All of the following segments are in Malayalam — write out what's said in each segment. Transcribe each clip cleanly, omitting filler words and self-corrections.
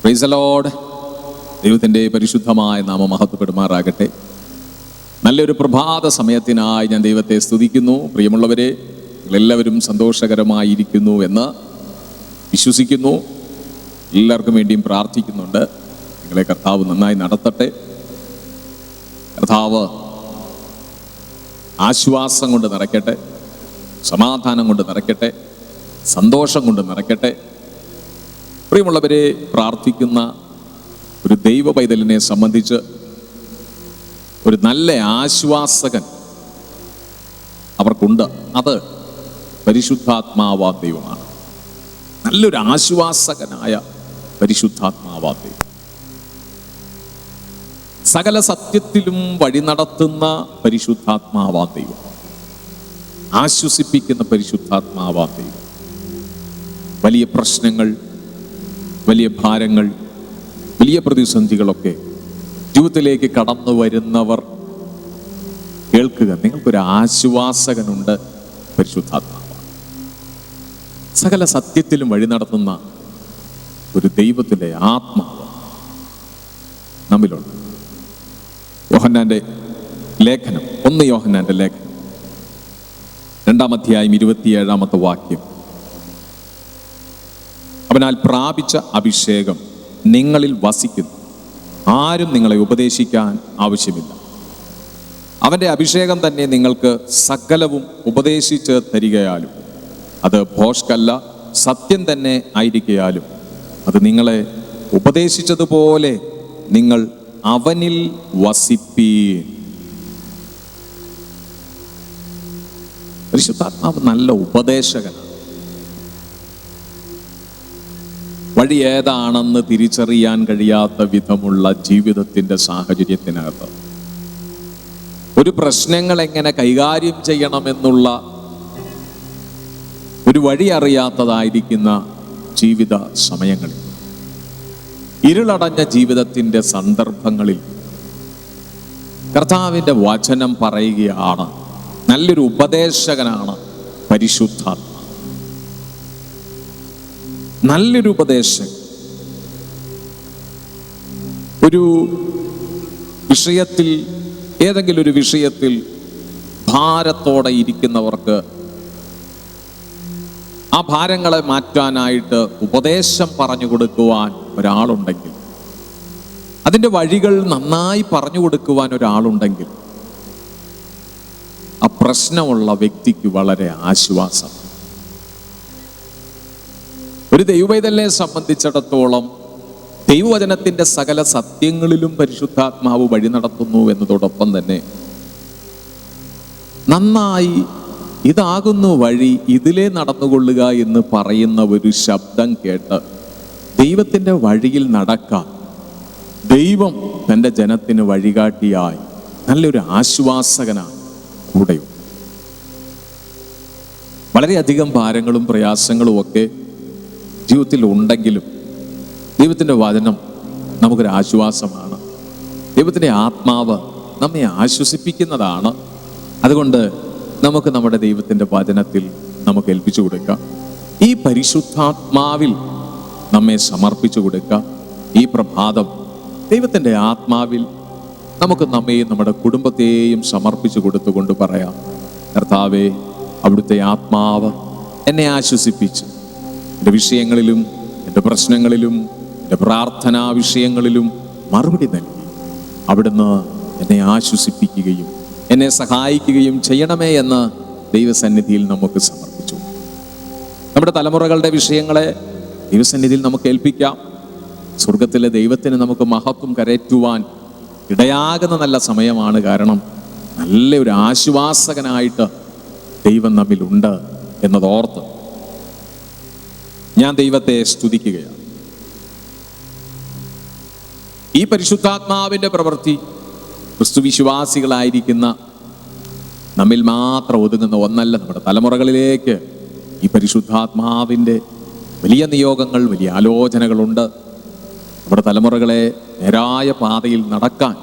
Praise the Lord. ദൈവത്തിൻ്റെ പരിശുദ്ധമായ നാമം മഹത്വപ്പെടുമാറാകട്ടെ. നല്ലൊരു പ്രഭാത സമയത്തിനായി ഞാൻ ദൈവത്തെ സ്തുതിക്കുന്നു. പ്രിയമുള്ളവരെ, നിങ്ങളെല്ലാവരും സന്തോഷകരമായിരിക്കുന്നു എന്ന് വിശ്വസിക്കുന്നു. എല്ലാവർക്കും വേണ്ടിയും പ്രാർത്ഥിക്കുന്നുണ്ട്. നിങ്ങളെ കർത്താവ് നന്നായി നടത്തട്ടെ. കർത്താവ് ആശ്വാസം കൊണ്ട് നിറയ്ക്കട്ടെ, സമാധാനം കൊണ്ട് നിറയ്ക്കട്ടെ, സന്തോഷം കൊണ്ട് നിറയ്ക്കട്ടെ. പ്രിയമുള്ളവരെ, പ്രാർത്ഥിക്കുന്ന ഒരു ദൈവ പൈതലിനെ സംബന്ധിച്ച് ഒരു നല്ല ആശ്വാസകൻ അവർക്കുണ്ട്. അത് പരിശുദ്ധാത്മാവാ ദൈവമാണ്. നല്ലൊരു ആശ്വാസകനായ പരിശുദ്ധാത്മാവാ ദൈവം. സകല സത്യത്തിലും വഴി നടത്തുന്ന പരിശുദ്ധാത്മാവാ ദൈവം. ആശ്വസിപ്പിക്കുന്ന പരിശുദ്ധാത്മാവാ ദൈവം. വലിയ പ്രശ്നങ്ങൾ, വലിയ ഭാരങ്ങൾ, വലിയ പ്രതിസന്ധികളൊക്കെ ജീവിതത്തിലേക്ക് കടന്നു വരുന്നവർ കേൾക്കുക, നിങ്ങൾക്കൊരു ആശ്വാസകനുണ്ട്, പരിശുദ്ധാത്മാവാണ്. സകല സത്യത്തിലും വഴി നടത്തുന്ന ഒരു ദൈവത്തിൻ്റെ ആത്മാവ് നമ്മിലുണ്ട്. യോഹന്നാന്റെ ലേഖനം, 1 യോഹന്നാന്റെ ലേഖനം 2-ാം അധ്യായം 27-ാമത്തെ വാക്യം. അവനാൽ പ്രാപിച്ച അഭിഷേകം നിങ്ങളിൽ വസിക്കുന്നു, ആരും നിങ്ങളെ ഉപദേശിക്കാൻ ആവശ്യമില്ല. അവൻ്റെ അഭിഷേകം തന്നെ നിങ്ങൾക്ക് സകലവും ഉപദേശിച്ച് തരികയാലും, അത് ഭോഷ്കല്ല, സത്യം തന്നെ ആയിരിക്കയാലും, അത് നിങ്ങളെ ഉപദേശിച്ചതുപോലെ നിങ്ങൾ അവനിൽ വസിപ്പീൻ. പരിശുദ്ധാത്മാവ് നല്ല ഉപദേശകനാണ്. വഴി ഏതാണെന്ന് തിരിച്ചറിയാൻ കഴിയാത്ത വിധമുള്ള ജീവിതത്തിൻ്റെ സാഹചര്യത്തിനകത്ത് ഒരു പ്രശ്നങ്ങൾ എങ്ങനെ കൈകാര്യം ചെയ്യണമെന്നുള്ള ഒരു വഴി അറിയാത്തതായിരിക്കുന്ന ജീവിത സമയങ്ങളിൽ, ഇരുളടഞ്ഞ ജീവിതത്തിൻ്റെ സന്ദർഭങ്ങളിൽ കർത്താവിൻ്റെ വചനം പറയുകയാണ്. നല്ലൊരു ഉപദേശകനാണ് പരിശുദ്ധാത്മാവ്. നല്ലൊരു ഉപദേശകൻ. ഒരു വിഷയത്തിൽ, ഏതെങ്കിലും ഒരു വിഷയത്തിൽ ഭാരത്തോടെ ഇരിക്കുന്നവർക്ക് ആ ഭാരങ്ങളെ മാറ്റാനായിട്ട് ഉപദേശം പറഞ്ഞു കൊടുക്കുവാൻ ഒരാളുണ്ടെങ്കിൽ, അതിൻ്റെ വഴികൾ നന്നായി പറഞ്ഞു കൊടുക്കുവാൻ ഒരാളുണ്ടെങ്കിൽ, ആ പ്രശ്നമുള്ള വ്യക്തിക്ക് വളരെ ആശ്വാസം. ഒരു ദൈവപൈതലിനെ സംബന്ധിച്ചിടത്തോളം ദൈവവചനത്തിൻ്റെ സകല സത്യങ്ങളിലും പരിശുദ്ധാത്മാവ് വഴി നടത്തുന്നു എന്നതോടൊപ്പം തന്നെ നന്നായി ഇതാകുന്നു വഴി, ഇതിലേ നടന്നുകൊള്ളുക എന്ന് പറയുന്ന ഒരു ശബ്ദം കേട്ട് ദൈവത്തിൻ്റെ വഴിയിൽ നടക്കാൻ ദൈവം തൻ്റെ ജനത്തിന് വഴികാട്ടിയായി നല്ലൊരു ആശ്വാസകനാണ് കൂടെയുണ്ട്. വളരെയധികം ഭാരങ്ങളും പ്രയാസങ്ങളും ഒക്കെ ജീവിതത്തിൽ ഉണ്ടെങ്കിലും ദൈവത്തിൻ്റെ വചനം നമുക്കൊരു ആശ്വാസമാണ്. ദൈവത്തിൻ്റെ ആത്മാവ് നമ്മെ ആശ്വസിപ്പിക്കുന്നതാണ്. അതുകൊണ്ട് നമുക്ക് നമ്മുടെ ദൈവത്തിൻ്റെ വചനത്തിൽ നമുക്ക് ഏൽപ്പിച്ചു കൊടുക്കാം. ഈ പരിശുദ്ധാത്മാവിൽ നമ്മെ സമർപ്പിച്ചു കൊടുക്കാം. ഈ പ്രഭാതം ദൈവത്തിൻ്റെ ആത്മാവിൽ നമുക്ക് നമ്മെയും നമ്മുടെ കുടുംബത്തെയും സമർപ്പിച്ചു കൊടുത്തുകൊണ്ട് പറയാം, കർത്താവേ, അവിടുത്തെ ആത്മാവ് എന്നെ ആശ്വസിപ്പിച്ച് എൻ്റെ വിഷയങ്ങളിലും, എൻ്റെ പ്രശ്നങ്ങളിലും, എൻ്റെ പ്രാർത്ഥനാ വിഷയങ്ങളിലും മറുപടി നൽകി അവിടുന്ന് എന്നെ ആശ്വസിപ്പിക്കുകയും എന്നെ സഹായിക്കുകയും ചെയ്യണമേ എന്ന് ദൈവസന്നിധിയിൽ നമുക്ക് സമർപ്പിച്ചു. നമ്മുടെ തലമുറകളുടെ വിഷയങ്ങളെ ദൈവസന്നിധിയിൽ നമുക്ക് ഏൽപ്പിക്കാം. സ്വർഗത്തിലെ ദൈവത്തിന് നമുക്ക് മഹത്വം കരയറ്റുവാൻ ഇടയാകുന്ന നല്ല സമയമാണ്. കാരണം നല്ലൊരു ആശ്വാസകനായിട്ട് ദൈവം നമ്മിലുണ്ട് എന്നതോർത്ത് ഞാൻ ദൈവത്തെ സ്തുതിക്കുകയാണ്. ഈ പരിശുദ്ധാത്മാവിൻ്റെ പ്രവൃത്തി ക്രിസ്തുവിശ്വാസികളായിരിക്കുന്ന നമ്മിൽ മാത്രം ഒതുങ്ങുന്ന ഒന്നല്ല. നമ്മുടെ തലമുറകളിലേക്ക് ഈ പരിശുദ്ധാത്മാവിൻ്റെ വലിയ നിയോഗങ്ങൾ, വലിയ ആലോചനകളുണ്ട്. നമ്മുടെ തലമുറകളെ നേരായ പാതയിൽ നടക്കാൻ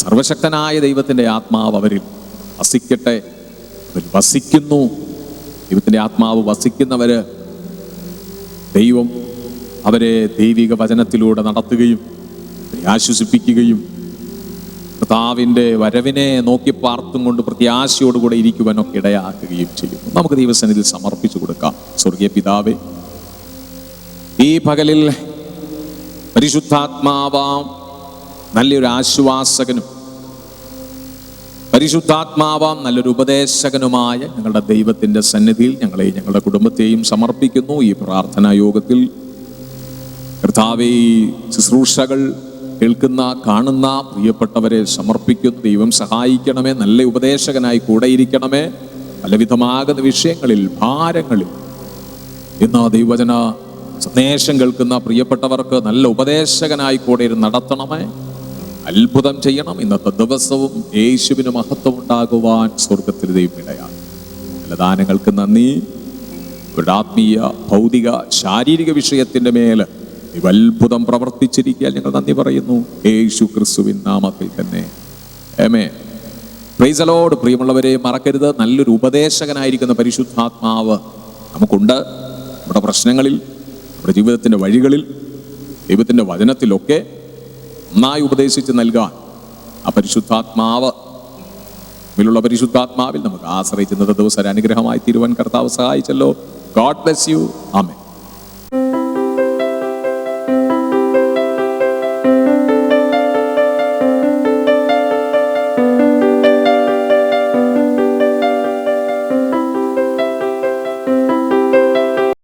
സർവശക്തനായ ദൈവത്തിൻ്റെ ആത്മാവ് അവരിൽ വസിക്കട്ടെ. അവരിൽ വസിക്കുന്നു. ദൈവത്തിൻ്റെ ആത്മാവ് വസിക്കുന്നവര് ദൈവം അവരെ ദൈവിക വചനത്തിലൂടെ നടത്തുകയും ആശ്വസിപ്പിക്കുകയും കർത്താവിൻ്റെ വരവിനെ നോക്കി പാർത്തും കൊണ്ട് പ്രത്യാശയോടുകൂടെ ഇരിക്കുവാനൊക്കെ ഇടയാക്കുകയും ചെയ്യുന്നു. നമുക്ക് ദൈവസന്നിധിയിൽ സമർപ്പിച്ചു കൊടുക്കാം. സ്വർഗീയ പിതാവേ, ഈ പകലിൽ പരിശുദ്ധാത്മാവാം നല്ലൊരു ആശ്വാസകനും പരിശുദ്ധാത്മാവാം നല്ലൊരു ഉപദേശകനുമായ ഞങ്ങളുടെ ദൈവത്തിൻ്റെ സന്നിധിയിൽ ഞങ്ങളെയും ഞങ്ങളുടെ കുടുംബത്തെയും സമർപ്പിക്കുന്നു. ഈ പ്രാർത്ഥനാ യോഗത്തിൽ കർത്താവേ, ഈ ശുശ്രൂഷകൾ കേൾക്കുന്ന കാണുന്ന പ്രിയപ്പെട്ടവരെ സമർപ്പിക്കുന്നു. ദൈവം സഹായിക്കണമേ, നല്ല ഉപദേശകനായി കൂടെ ഇരിക്കണമേ. പലവിധമാകുന്ന വിഷയങ്ങളിൽ, ഭാരങ്ങളിൽ ഇന്ന് ദൈവവചന സന്ദേശം കേൾക്കുന്ന പ്രിയപ്പെട്ടവർക്ക് നല്ല ഉപദേശകനായി കൂടെ നടത്തണമേ. അത്ഭുതം ചെയ്യണം. ഇന്നത്തെ ദിവസവും യേശുവിന് മഹത്വം ഉണ്ടാകുവാൻ സ്വർഗത്തിൽ ദൈവം ഇടയാണ്. നല്ല ദാനങ്ങൾക്ക് നന്ദി. ഒരു ആത്മീയ, ഭൗതിക, ശാരീരിക വിഷയത്തിൻ്റെ മേൽ അത്ഭുതം പ്രവർത്തിച്ചിരിക്കാൻ ഞങ്ങൾ നന്ദി പറയുന്നു. യേശു ക്രിസ്തുവിൻ നാമത്തിൽ തന്നെ ആമേൻ. Praise the Lord. പ്രിയമുള്ളവരെ, മറക്കരുത്, നല്ലൊരു ഉപദേശകനായിരിക്കുന്ന പരിശുദ്ധാത്മാവ് നമുക്കുണ്ട്. നമ്മുടെ പ്രശ്നങ്ങളിൽ, നമ്മുടെ ജീവിതത്തിൻ്റെ വഴികളിൽ, ദൈവത്തിൻ്റെ വചനത്തിലൊക്കെ നന്നായി ഉപദേശിച്ച് നൽകാൻ ആ പരിശുദ്ധാത്മാവ്, മേലുള്ള പരിശുദ്ധാത്മാവിൽ നമുക്ക് ആശ്രയിച്ച് ഇന്നത്തെ ദിവസം ഒരു അനുഗ്രഹമായി തീരുവാൻ കർത്താവ് സഹായിച്ചല്ലോ. God bless you. ആമേൻ.